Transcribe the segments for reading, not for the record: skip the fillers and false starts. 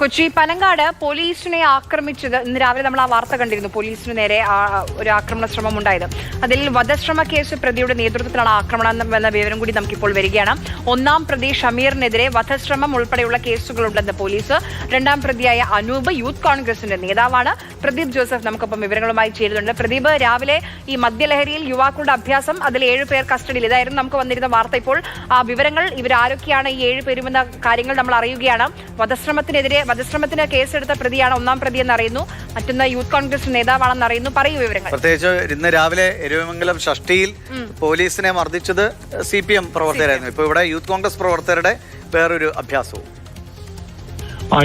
കൊച്ചി പനങ്ങാട് പോലീസിനെ ആക്രമിച്ചത് ഇന്ന് രാവിലെ നമ്മൾ ആ വാർത്ത കണ്ടിരുന്നു. പോലീസിന് നേരെ ഒരു ആക്രമണ ശ്രമം ഉണ്ടായത്. അതിൽ വധശ്രമ കേസ് പ്രതിയുടെ നേതൃത്വത്തിലാണ് ആക്രമണം എന്ന വിവരം കൂടി നമുക്കിപ്പോൾ വരികയാണ്. ഒന്നാം പ്രതി ഷമീറിനെതിരെ വധശ്രമം ഉൾപ്പെടെയുള്ള കേസുകളുണ്ടെന്ന് പോലീസ്. രണ്ടാം പ്രതിയായ അനൂപ് യൂത്ത് കോൺഗ്രസിന്റെ നേതാവാണ്. പ്രദീപ് ജോസഫ് നമുക്കൊപ്പം വിവരങ്ങളുമായി ചേരുന്നുണ്ട്. പ്രദീപ്, രാവിലെ ഈ മദ്യലഹരിയിൽ യുവാക്കളുടെ അഭ്യാസം, അതിൽ 7 പേർ കസ്റ്റഡിയിൽ, ഇതായിരുന്നു നമുക്ക് വന്നിരുന്ന വാർത്ത. ഇപ്പോൾ ആ വിവരങ്ങൾ, ഇവരാരൊക്കെയാണ് ഈ 7 പേരുമെന്ന കാര്യങ്ങൾ നമ്മൾ അറിയുകയാണ്. വധശ്രമത്തിന് കേസെടുത്ത പ്രതിയാണ് ഒന്നാം പ്രതി എന്നറിയുന്നു. മറ്റൊന്ന് യൂത്ത് കോൺഗ്രസ് നേതാവാണെന്ന് അറിയുന്നു. പറയൂ വിവരങ്ങൾ. പ്രത്യേകിച്ച് ഇന്ന് രാവിലെ എരുമംഗലം ഷഷ്ടിയിൽ പോലീസിനെ മർദ്ദിച്ചത് CPM പ്രവർത്തകരായിരുന്നു. ഇപ്പൊ ഇവിടെ യൂത്ത് കോൺഗ്രസ് പ്രവർത്തകരുടെ വേറൊരു അഭ്യാസവും.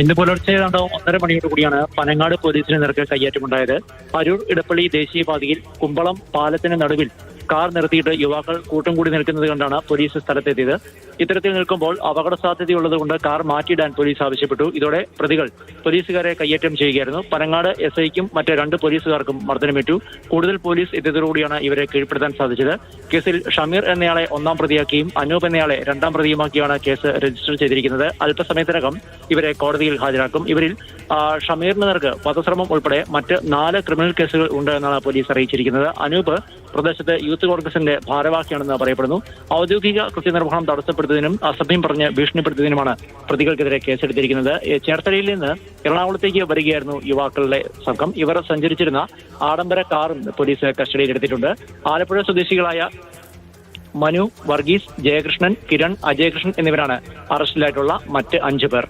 ഇന്ന് പുലർച്ചെ 1:30 മണിയോട് കൂടിയാണ് പനങ്ങാട് പോലീസിന് നേർക്ക് കയ്യേറ്റമുണ്ടായത്. അരൂർ ഇടപ്പള്ളി ദേശീയപാതയിൽ കുമ്പളം പാലത്തിന് നടുവിൽ കാർ നിർത്തിയിട്ട് യുവാക്കൾ കൂട്ടം കൂടി നിൽക്കുന്നത് കണ്ടാണ് പോലീസ് സ്ഥലത്തെത്തിയത്. ഇത്തരത്തിൽ നിൽക്കുമ്പോൾ അപകട സാധ്യതയുള്ളതുകൊണ്ട് കാർ മാറ്റിയിടാൻ പോലീസ് ആവശ്യപ്പെട്ടു. ഇതോടെ പ്രതികൾ പോലീസുകാരെ കയ്യേറ്റം ചെയ്യുകയായിരുന്നു. പനങ്ങാട് SIക്കും മറ്റ് 2 പോലീസുകാർക്കും മർദ്ദനമേറ്റു. കൂടുതൽ പോലീസ് എത്തിയതോടുകൂടിയാണ് ഇവരെ കീഴ്പ്പെടുത്താൻ സാധിച്ചത്. കേസിൽ ഷമീർ എന്നയാളെ 1-ാം പ്രതിയാക്കിയും അനൂപ് എന്നയാളെ 2-ാം പ്രതിയുമാക്കിയാണ് കേസ് രജിസ്റ്റർ ചെയ്തിരിക്കുന്നത്. അല്പസമയത്തിനകം ഇവരെ കോടതിയിൽ ഹാജരാക്കും. ഇവരിൽ ഷമീറിന് നേർക്ക് വധശ്രമം ഉൾപ്പെടെ മറ്റ് 4 ക്രിമിനൽ കേസുകൾ ഉണ്ട് എന്നാണ് പോലീസ് അറിയിച്ചിരിക്കുന്നത്. അനൂപ് പ്രദേശത്ത് യൂത്ത് കോൺഗ്രസിന്റെ ഭാരവാഹിയാണെന്ന് പറയപ്പെടുന്നു. ഔദ്യോഗിക കൃത്യനിർവഹണം തടസ്സപ്പെടുത്തുന്നതിനും അസഭ്യം പറഞ്ഞ് ഭീഷണിപ്പെടുത്തുന്നതിനുമാണ് പ്രതികൾക്കെതിരെ കേസെടുത്തിരിക്കുന്നത്. ചേർത്തലയിൽ നിന്ന് എറണാകുളത്തേക്ക് വരികയായിരുന്നു യുവാക്കളുടെ സംഘം. ഇവർ സഞ്ചരിച്ചിരുന്ന ആഡംബര കാറും പോലീസ് കസ്റ്റഡിയിലെടുത്തിട്ടുണ്ട്. ആലപ്പുഴ സ്വദേശികളായ മനു, വർഗീസ്, ജയകൃഷ്ണൻ, കിരൺ, അജയകൃഷ്ണൻ എന്നിവരാണ് അറസ്റ്റിലായിട്ടുള്ള മറ്റ് 5 പേർ.